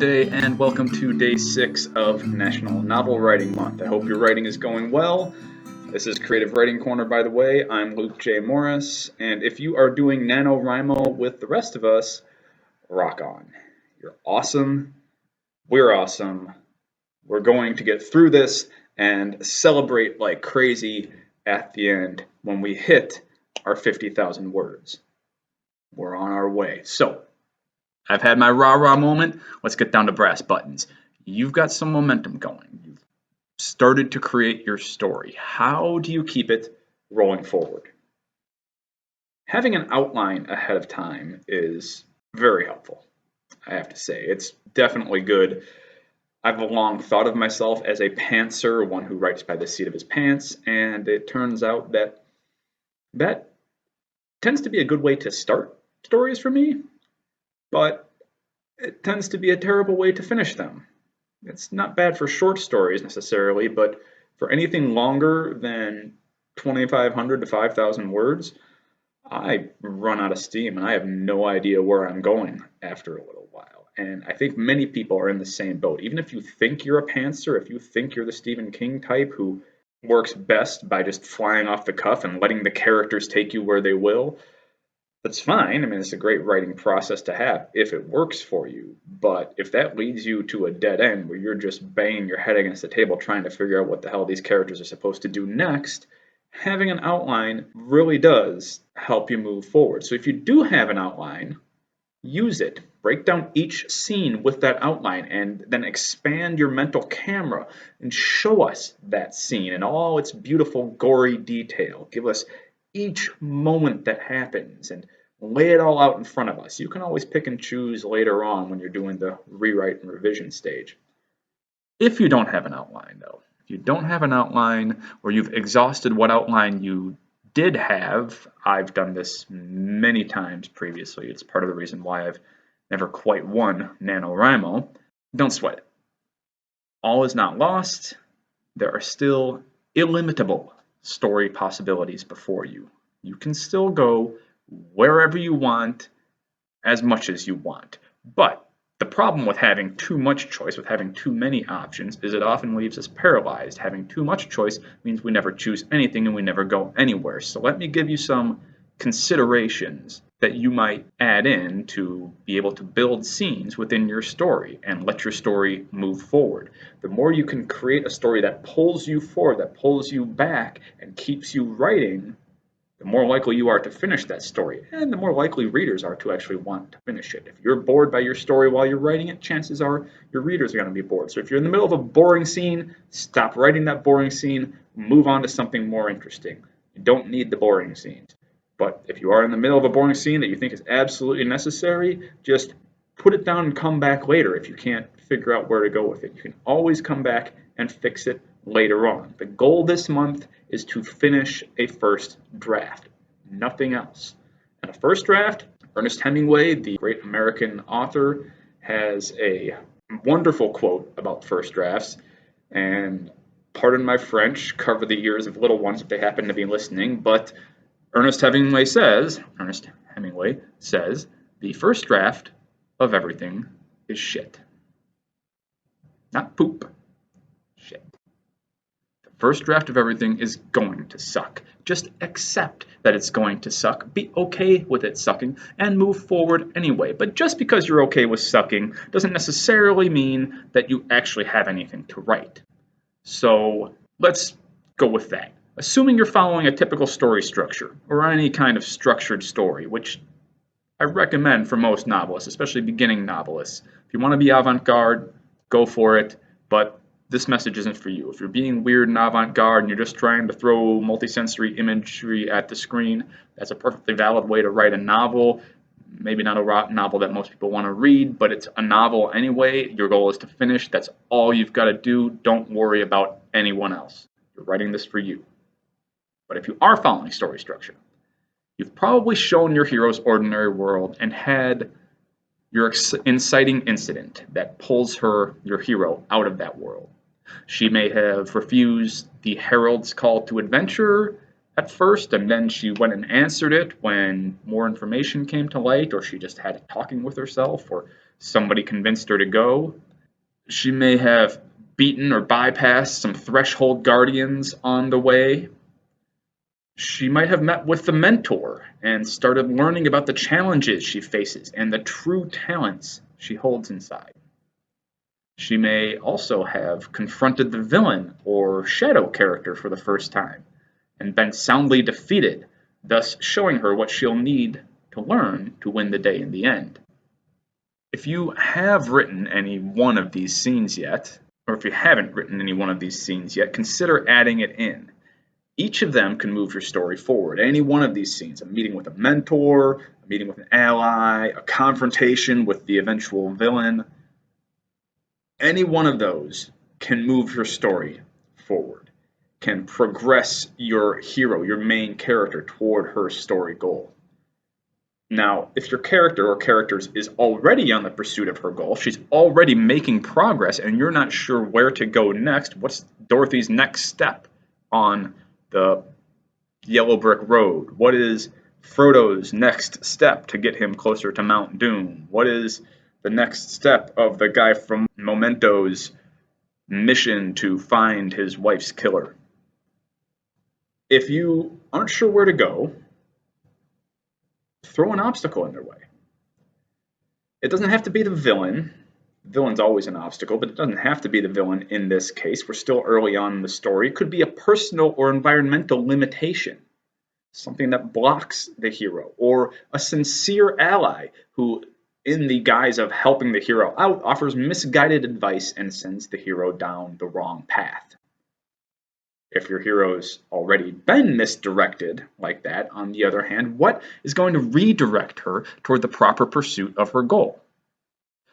Namaste and welcome to day 6 of National Novel Writing Month. I hope your writing is going well. This is Creative Writing Corner, by the way. I'm Luke J. Morris, and if you are doing NaNoWriMo with the rest of us, rock on. You're awesome. We're awesome. We're going to get through this and celebrate like crazy at the end when we hit our 50,000 words. We're on our way. So, I've had my rah-rah moment. Let's get down to brass buttons. You've got some momentum going. You've started to create your story. How do you keep it rolling forward? Having an outline ahead of time is very helpful, I have to say. It's definitely good. I've long thought of myself as a pantser, one who writes by the seat of his pants, and it turns out that that tends to be a good way to start stories for me. But it tends to be a terrible way to finish them. It's not bad for short stories necessarily, but for anything longer than 2,500 to 5,000 words, I run out of steam and I have no idea where I'm going after a little while. And I think many people are in the same boat. Even if you think you're a pantser, if you think you're the Stephen King type who works best by just flying off the cuff and letting the characters take you where they will, that's fine. I mean, it's a great writing process to have if it works for you. But if that leads you to a dead end where you're just banging your head against the table trying to figure out what the hell these characters are supposed to do next, having an outline really does help you move forward. So if you do have an outline, use it. Break down each scene with that outline and then expand your mental camera and show us that scene in all its beautiful, gory detail. Give us each moment that happens and lay it all out in front of us. You can always pick and choose later on when you're doing the rewrite and revision stage. If you don't have an outline, though, if you don't have an outline or you've exhausted what outline you did have, I've done this many times previously. It's part of the reason why I've never quite won NaNoWriMo. Don't sweat it. All is not lost. There are still illimitable story possibilities before you. You can still go wherever you want, as much as you want. But the problem with having too much choice, with having too many options, is it often leaves us paralyzed. Having too much choice means we never choose anything and we never go anywhere. So let me give you some considerations that you might add in to be able to build scenes within your story and let your story move forward. The more you can create a story that pulls you forward, that pulls you back and keeps you writing, the more likely you are to finish that story, and the more likely readers are to actually want to finish it. If you're bored by your story while you're writing it, chances are your readers are going to be bored. So if you're in the middle of a boring scene, stop writing that boring scene, move on to something more interesting. You don't need the boring scenes. But if you are in the middle of a boring scene that you think is absolutely necessary, just put it down and come back later if you can't figure out where to go with it. You can always come back and fix it later on. The goal this month is to finish a first draft, nothing else. And a first draft, Ernest Hemingway, the great American author, has a wonderful quote about first drafts. And pardon my French, cover the ears of little ones if they happen to be listening, but Ernest Hemingway says, the first draft of everything is shit. Not poop, shit. The first draft of everything is going to suck. Just accept that it's going to suck. Be okay with it sucking and move forward anyway. But just because you're okay with sucking doesn't necessarily mean that you actually have anything to write. So let's go with that. Assuming you're following a typical story structure, or any kind of structured story, which I recommend for most novelists, especially beginning novelists. If you want to be avant-garde, go for it, but this message isn't for you. If you're being weird and avant-garde and you're just trying to throw multisensory imagery at the screen, that's a perfectly valid way to write a novel. Maybe not a novel that most people want to read, but it's a novel anyway. Your goal is to finish. That's all you've got to do. Don't worry about anyone else. You're writing this for you. But if you are following story structure, you've probably shown your hero's ordinary world and had your inciting incident that pulls your hero, out of that world. She may have refused the herald's call to adventure at first, and then she went and answered it when more information came to light, or she just had it talking with herself, or somebody convinced her to go. She may have beaten or bypassed some threshold guardians on the way. She might have met with the mentor and started learning about the challenges she faces and the true talents she holds inside. She may also have confronted the villain or shadow character for the first time and been soundly defeated, thus showing her what she'll need to learn to win the day in the end. If you have written any one of these scenes yet, or if you haven't written any one of these scenes yet, consider adding it in. Each of them can move your story forward. Any one of these scenes, a meeting with a mentor, a meeting with an ally, a confrontation with the eventual villain, any one of those can move your story forward, can progress your hero, your main character, toward her story goal. Now, if your character or characters is already on the pursuit of her goal, she's already making progress, and you're not sure where to go next, what's Dorothy's next step on the yellow brick road? What is Frodo's next step to get him closer to Mount Doom? What is the next step of the guy from Memento's mission to find his wife's killer? If you aren't sure where to go, throw an obstacle in their way. It doesn't have to be the villain. The villain's always an obstacle, but it doesn't have to be the villain in this case. We're still early on in the story. It could be a personal or environmental limitation, something that blocks the hero, or a sincere ally who, in the guise of helping the hero out, offers misguided advice and sends the hero down the wrong path. If your hero's already been misdirected like that, on the other hand, what is going to redirect her toward the proper pursuit of her goal?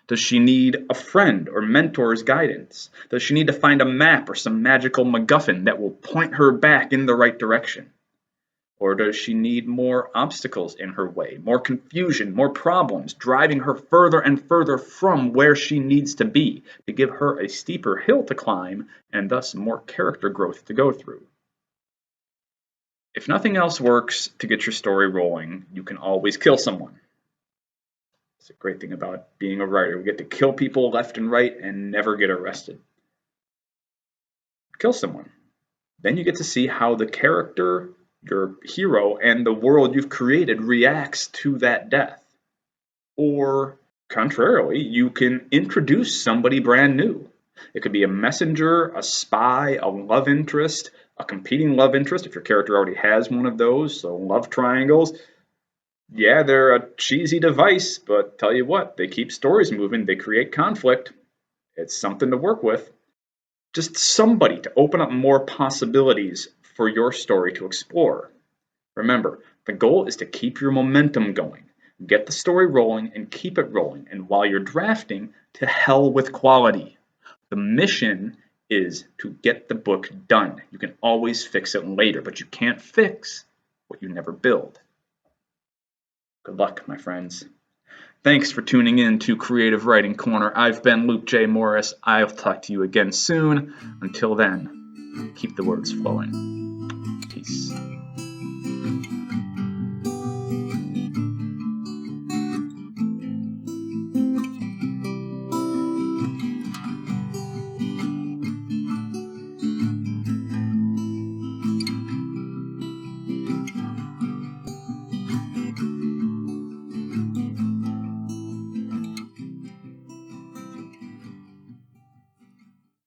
Does she need a friend or mentor's guidance? Does she need to find a map or some magical MacGuffin that will point her back in the right direction? Or does she need more obstacles in her way, more confusion, more problems, driving her further and further from where she needs to be, to give her a steeper hill to climb and thus more character growth to go through? If nothing else works to get your story rolling, you can always kill someone. It's a great thing about being a writer. We get to kill people left and right and never get arrested. Kill someone. Then you get to see how the character, your hero, and the world you've created reacts to that death. Or, contrarily, you can introduce somebody brand new. It could be a messenger, a spy, a love interest, a competing love interest, if your character already has one of those, so love triangles. Yeah, they're a cheesy device, but tell you what, they keep stories moving, they create conflict. It's something to work with. Just somebody to open up more possibilities for your story to explore. Remember, the goal is to keep your momentum going, get the story rolling and keep it rolling, and while you're drafting, to hell with quality. The mission is to get the book done. You can always fix it later, but you can't fix what you never build. Good luck, my friends. Thanks for tuning in to Creative Writing Corner. I've been Luke J. Morris. I'll talk to you again soon. Until then, keep the words flowing. Peace.